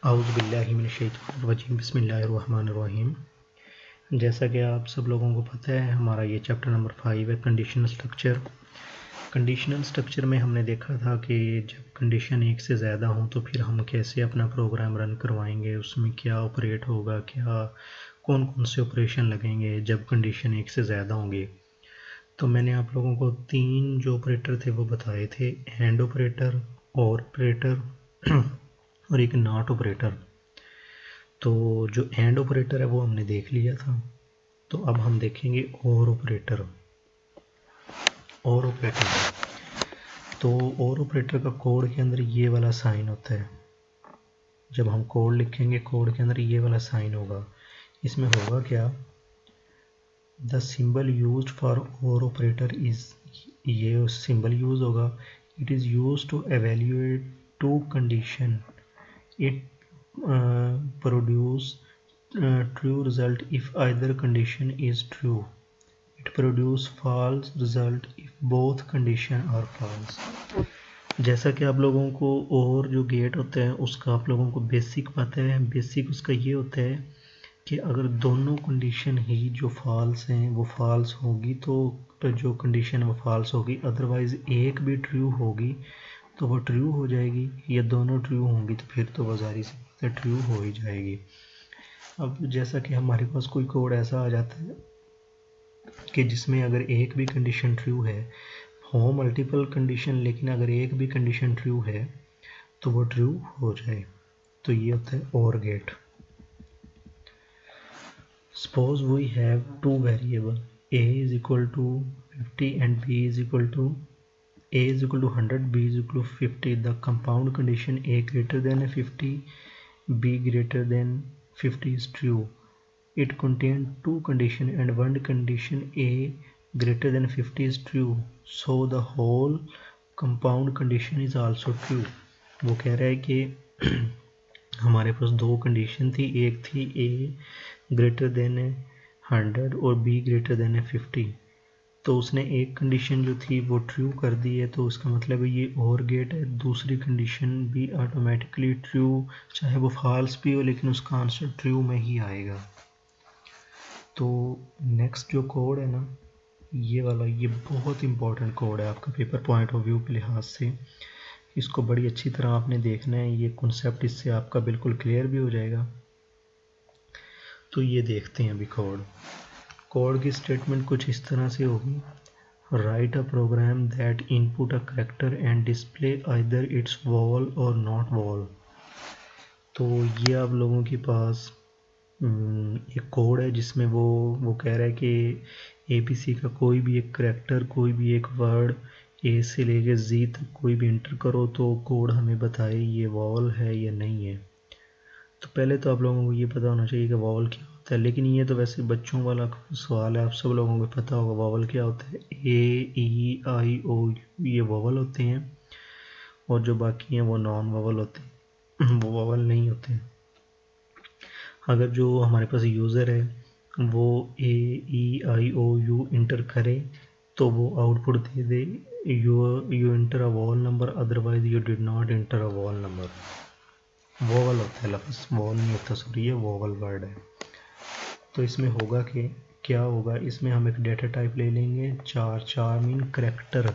औज़ु बिल्लाहि मिनश्शैतानिर्रजीम बिस्मिल्लाहिर्रहमानिर्रहीम। जैसा कि आप सब लोगों को पता है, हमारा ये चैप्टर नंबर 5 है, कंडीशनल स्ट्रक्चर। कंडीशनल स्ट्रक्चर में हमने देखा था कि जब कंडीशन एक से ज़्यादा हो तो फिर हम कैसे अपना प्रोग्राम रन करवाएंगे, उसमें क्या ऑपरेट होगा, क्या कौन कौन से ऑपरेशन लगेंगे जब कंडीशन एक से ज़्यादा होंगे। तो मैंने आप लोगों को 3 जो ऑपरेटर थे वो बताए थे, एंड ऑपरेटर, और ऑपरेटर और एक नॉट ऑपरेटर। तो जो एंड ऑपरेटर है वो हमने देख लिया था। तो अब हम देखेंगे और ऑपरेटर। तो और ऑपरेटर का कोड के अंदर ये वाला साइन होता है। जब हम कोड लिखेंगे, कोड के अंदर ये वाला साइन होगा। इसमें होगा क्या, the symbol use for or operator is, ये सिंबल यूज होगा, it is use to evaluate two condition, it produce true result if either condition is true. It produce false result if both condition are false. जैसा कि आप लोगों को और जो gate होता है उसका आप लोगों को बेसिक पता है। बेसिक उसका ये होता है कि अगर दोनों कंडीशन ही जो फॉल्स हैं वो फॉल्स होगी तो जो कंडीशन वो फॉल्स होगी, अदरवाइज एक भी ट्रू होगी तो वो ट्रू हो जाएगी, या दोनों ट्रू होंगी तो फिर तो वो जारी सी बात है ट्रू हो ही जाएगी। अब जैसा कि हमारे पास कोई कोड ऐसा आ जाता है कि जिसमें अगर एक भी कंडीशन ट्रू है, हो मल्टीपल कंडीशन लेकिन अगर एक भी कंडीशन ट्रू है तो वो ट्रू हो जाए, तो ये होता है or gate. Suppose we have two variable a is equal to 50 and b is equal to a is equal to 100, b is equal to 50. The compound condition a greater than 50, b greater than 50 is true. It contains two conditions and one condition a greater than 50 is true, so the whole compound condition is also true. वो कह रहा है कि हमारे पास दो condition थी, एक थी a ग्रेटर देन 100 और b ग्रेटर देन 50। तो उसने एक कंडीशन जो थी वो ट्रू कर दी है, तो उसका मतलब है ये और गेट है, दूसरी कंडीशन भी ऑटोमेटिकली ट्रू, चाहे वो फॉल्स भी हो लेकिन उसका आंसर ट्रू में ही आएगा। तो नेक्स्ट जो कोड है ना, ये वाला, ये बहुत इंपॉर्टेंट कोड है आपका पेपर पॉइंट ऑफ व्यू के लिहाज से। इसको बड़ी अच्छी तरह आपने देखना है, ये कॉन्सेप्ट इससे आपका बिल्कुल क्लियर भी हो जाएगा। तो ये देखते हैं अभी कोड की स्टेटमेंट कुछ इस तरह से होगी, write a program that input a character and display either it's vowel or not vowel. तो ये आप लोगों के पास एक कोड है जिसमें वो कह रहा है कि ABC का कोई भी एक करैक्टर, कोई भी एक वर्ड A से लेके Z तक कोई भी इंटर करो तो कोड हमें बताए ये वॉवल है या नहीं है। तो पहले तो आप लोगों को ये पता होना चाहिए कि वॉवल क्या होता है, लेकिन ये तो वैसे बच्चों वाला सवाल है, आप सब लोगों को पता होगा वॉवल क्या होता है। A, E, I, O ये वॉवल होते हैं, और जो बाकी हैं वो नॉन वॉवल होते हैं, वो वॉवल नहीं होते हैं। अगर जो हमारे पास यूज़र है वो AEIOU इंटर करे तो वो output they they you enter a wall number, otherwise you did not inter a wall number. Vowel होता है लफ्ज़, वॉल नहीं होता, सॉरी, ये वॉवल वर्ड है। तो इसमें होगा कि क्या होगा, इसमें हम एक डेटा टाइप ले लेंगे, चार मीन करेक्टर।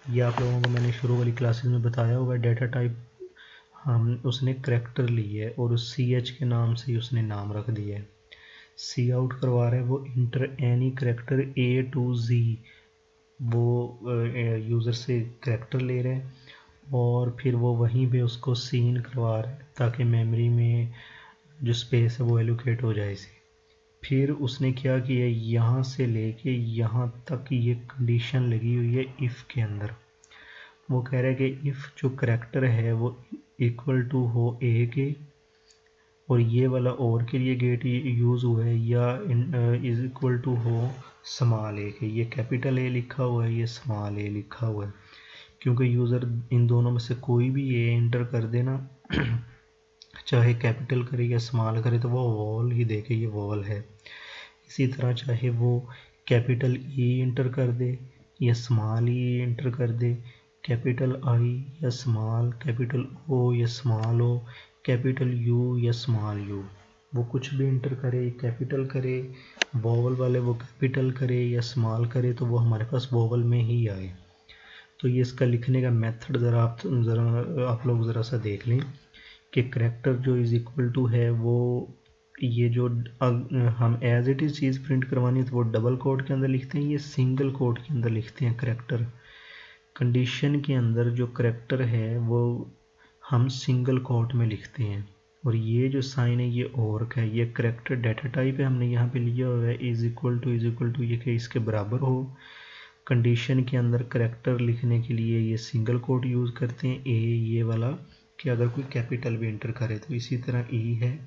ये आप लोगों को मैंने शुरू वाली क्लासेस में बताया होगा, डेटा टाइप हम उसने करेक्टर ली है और उस CH के नाम से ही उसने नाम रख दिया है। सी आउट करवा रहा है वो inter any character A to Z, वो यूज़र से करेक्टर ले रहे हैं और फिर वो वहीं पे उसको सीन करवा रहा है ताकि मेमोरी में जो स्पेस है वो एलोकेट हो जाए इसे। फिर उसने क्या किया, यहाँ से लेके यहाँ तक ये कंडीशन लगी हुई है इफ़ के अंदर। वो कह रहा है कि इफ़ जो करेक्टर है वो इक्वल टू हो A के, और ये वाला और के लिए गेट यूज़ हुआ है, या इज इक्वल टू हो स्मॉल a के। ये कैपिटल A लिखा हुआ है, ये स्मॉल a लिखा हुआ है, क्योंकि यूज़र इन दोनों में से कोई भी A इंटर कर देना चाहे कैपिटल करे या स्मॉल करे तो वो वॉल ही देखे ये वॉल है। इसी तरह चाहे वो कैपिटल E इंटर कर दे या स्मॉल E इंटर कर दे, कैपिटल I या स्मॉल, कैपिटल O या स्मॉल O, कैपिटल यू या स्मॉल यू, वो कुछ भी इंटर करे, कैपिटल करे, वोवल वाले वो कैपिटल करे या स्मॉल करे, तो वो हमारे पास वोवल में ही आए। तो ये इसका लिखने का मेथड ज़रा आप लोग ज़रा सा देख लें कि करेक्टर जो इज़ इक्वल टू है वो ये जो हम एज इट इज़ चीज़ प्रिंट करवानी है तो वो डबल कोड के अंदर लिखते हैं, ये सिंगल कोड के अंदर लिखते हैं करेक्टर। कंडीशन के अंदर जो करेक्टर है वो हम सिंगल कोट में लिखते हैं। और ये जो साइन है ये और का है, ये करेक्टर डाटा टाइप है, हमने यहाँ पे लिया हुआ है इज़ इक्वल टू ये कि इसके बराबर हो। कंडीशन के अंदर करेक्टर लिखने के लिए ये सिंगल कोट यूज़ करते हैं, ए ये वाला, कि अगर कोई कैपिटल भी इंटर करे तो इसी तरह ई है,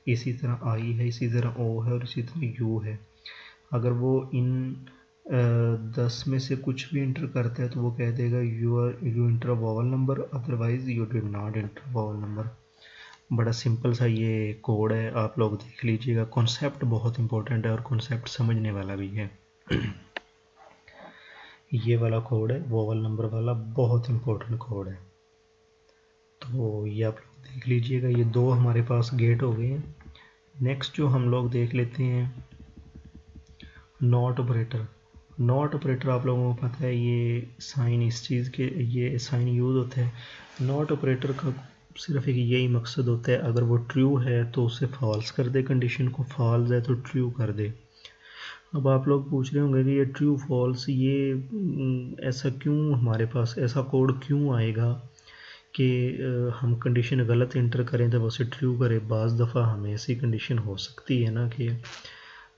इसी तरह आई है, इसी तरह ओ है और इसी तरह यू है। अगर वो इन 10 में से कुछ भी इंटर करता है तो वो कह देगा you enter a vowel number, otherwise you did not inter vowel number. बड़ा सिंपल सा ये कोड है, आप लोग देख लीजिएगा। कॉन्सेप्ट बहुत इंपॉर्टेंट है और कॉन्सेप्ट समझने वाला भी है। ये वाला कोड है वोवल नंबर वाला, बहुत इंपॉर्टेंट कोड है। तो ये आप लोग देख लीजिएगा। ये दो हमारे पास गेट हो गए हैं। नेक्स्ट जो हम लोग देख लेते हैं नॉट ऑपरेटर। नॉट ऑपरेटर आप लोगों को पता है ये साइन इस चीज़ के, ये साइन यूज़ होता है। नॉट ऑपरेटर का सिर्फ एक यही मकसद होता है, अगर वो ट्रू है तो उसे फॉल्स कर दे, कंडीशन को फॉल्स है तो ट्रू कर दे। अब आप लोग पूछ रहे होंगे कि ये ट्रू फॉल्स ये ऐसा क्यों, हमारे पास ऐसा कोड क्यों आएगा कि हम कंडीशन गलत इंटर करें तो उसे ट्रू करे। बाज़ दफ़ा हमें ऐसी कंडीशन हो सकती है ना कि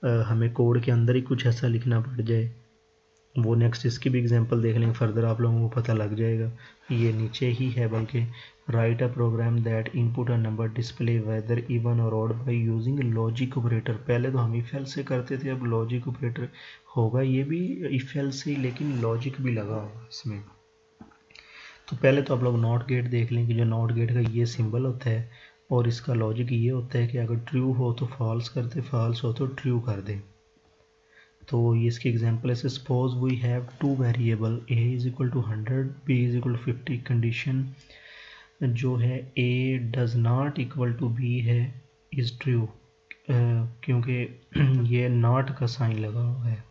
हमें कोड के अंदर ही कुछ ऐसा लिखना पड़ जाए। वो नेक्स्ट इसकी भी एग्जांपल देख लेंगे, फर्दर आप लोगों को पता लग जाएगा। ये नीचे ही है, बल्कि write a program that input a number display whether even और odd by using logic operator. पहले तो हम इफ एल्स से करते थे, अब लॉजिक ऑपरेटर होगा ये भी इफ एल्स से, लेकिन लॉजिक भी लगा होगा इसमें। तो पहले तो आप लोग नॉट गेट देख लें कि जो नॉट गेट का ये सिंबल होता है और इसका लॉजिक ये होता है कि अगर ट्रू हो तो फॉल्स कर दे, फॉल्स हो तो ट्रू कर दे। तो ये इसकी एग्जांपल है, suppose we have two variable a is equal to 100, b is equal to 50। Condition जो है a does not equal to b है इज़ ट्रू, क्योंकि ये नॉट का साइन लगा हुआ है।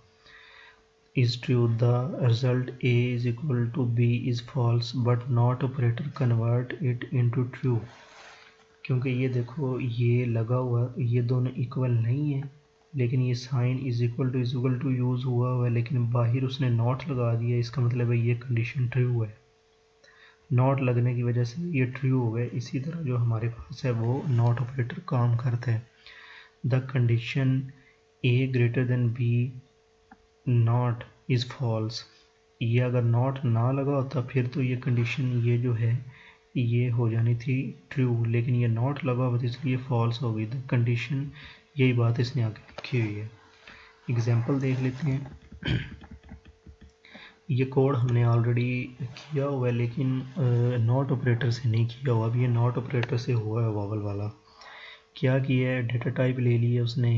Is true the result a is equal to b is false but not operator convert it into true. क्योंकि ये देखो ये लगा हुआ, ये दोनों इक्वल नहीं है, लेकिन ये sign is equal to use हुआ है, लेकिन बाहर उसने नॉट लगा दिया, इसका मतलब है ये कंडीशन ट्रू है। नॉट लगने की वजह से ये ट्रू हो गया। इसी तरह जो हमारे पास है वो नॉट ऑपरेटर काम करता है। The condition a greater than b not is false. ये अगर नॉट ना लगा होता फिर तो ये कंडीशन ये जो है ये हो जानी थी ट्रू, लेकिन ये नॉट लगा हुआ था इसलिए फॉल्स हो गई। द कंडीशन, यही बात इसने आगे लिखी हुई है। एग्जाम्पल देख लेते हैं। ये कोड हमने ऑलरेडी किया हुआ है, लेकिन नॉट ऑपरेटर से नहीं किया हुआ। अब ये नॉट ऑपरेटर से हुआ है वोवल वाला। क्या किया है, डेटा टाइप ले लिया उसने,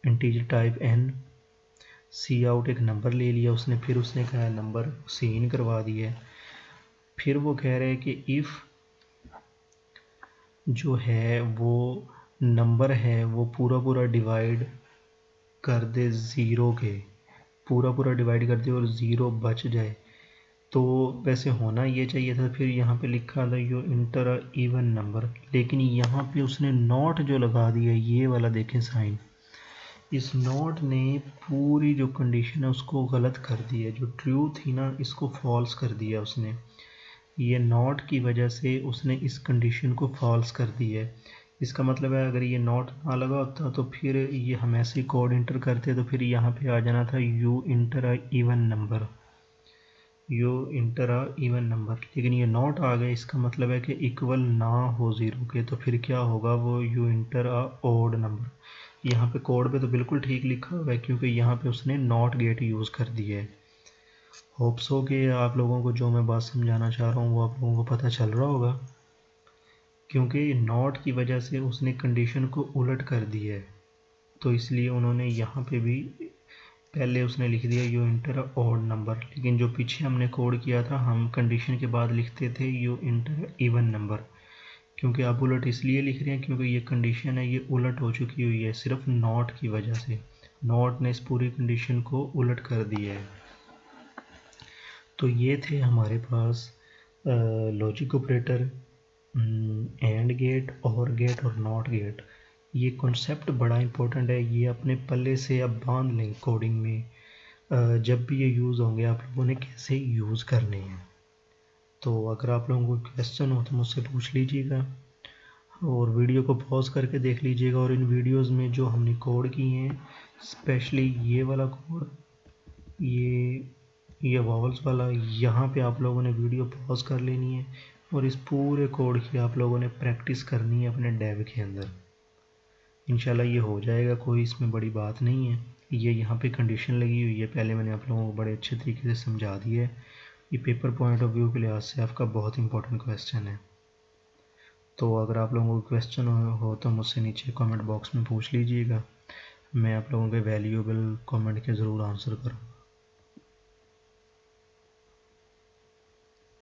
इंटीजर टाइप n, सी आउट एक नंबर ले लिया उसने, फिर उसने कहा नंबर सी इन करवा दिया। फिर वो कह रहे हैं कि इफ़ जो है वो नंबर है वो पूरा डिवाइड कर दे ज़ीरो के, पूरा डिवाइड कर दे और ज़ीरो बच जाए, तो वैसे होना ये चाहिए था। फिर यहाँ पे लिखा था you enter a even number, लेकिन यहाँ पे उसने नॉट जो लगा दिया ये वाला देखें साइन, इस नॉट ने पूरी जो कंडीशन है उसको गलत कर दिया। जो ट्रू थी ना इसको फॉल्स कर दिया उसने। ये नॉट की वजह से उसने इस कंडीशन को फॉल्स कर दिया है। इसका मतलब है अगर ये नॉट ना लगा होता तो फिर ये हम ऐसे कोड इंटर करते तो फिर यहाँ पे आ जाना था you enter a even number, you enter a even number, लेकिन ये नॉट आ गया। इसका मतलब है कि इक्वल ना हो ज़ीरो के, तो फिर क्या होगा, वो you enter a odd number. यहाँ पे कोड पे तो बिल्कुल ठीक लिखा हुआ है क्योंकि यहाँ पे उसने नॉट गेट यूज़ कर दिया है। होप्स हो कि आप लोगों को जो मैं बात समझाना चाह रहा हूँ वो आप लोगों को पता चल रहा होगा, क्योंकि नॉट की वजह से उसने कंडीशन को उलट कर दिया है। तो इसलिए उन्होंने यहाँ पे भी पहले उसने लिख दिया यू इंटर ऑड नंबर, लेकिन जो पीछे हमने कोड किया था हम कंडीशन के बाद लिखते थे यू इंटर इवन नंबर। क्योंकि आप उलट इसलिए लिख रहे हैं क्योंकि ये कंडीशन है ये उलट हो चुकी हुई है सिर्फ नॉट की वजह से। नॉट ने इस पूरी कंडीशन को उलट कर दिया है। तो ये थे हमारे पास लॉजिक ऑपरेटर, एंड गेट, और गेट और नॉट गेट। ये कॉन्सेप्ट बड़ा इंपॉर्टेंट है, ये अपने पल्ले से अब बांध लें कोडिंग में। जब भी ये यूज़ होंगे आप लोगों ने कैसे यूज़ करने हैं। तो अगर आप लोगों को क्वेश्चन हो तो मुझसे पूछ लीजिएगा, और वीडियो को पॉज करके देख लीजिएगा। और इन वीडियोस में जो हमने कोड किए हैं, स्पेशली ये वाला कोड, ये वॉवल्स वाला, यहाँ पे आप लोगों ने वीडियो पॉज कर लेनी है और इस पूरे कोड की आप लोगों ने प्रैक्टिस करनी है अपने डेव के अंदर। इंशाल्लाह ये हो जाएगा, कोई इसमें बड़ी बात नहीं है। ये यहाँ पे कंडीशन लगी हुई है, पहले मैंने आप लोगों को बड़े अच्छे तरीके से समझा दिया है। ये पेपर पॉइंट ऑफ व्यू के लिहाज से आपका बहुत इंपॉर्टेंट क्वेश्चन है। तो अगर आप लोगों को क्वेश्चन हो तो मुझसे नीचे कमेंट बॉक्स में पूछ लीजिएगा, मैं आप लोगों के वैल्यूएबल कमेंट के ज़रूर आंसर करूँगा।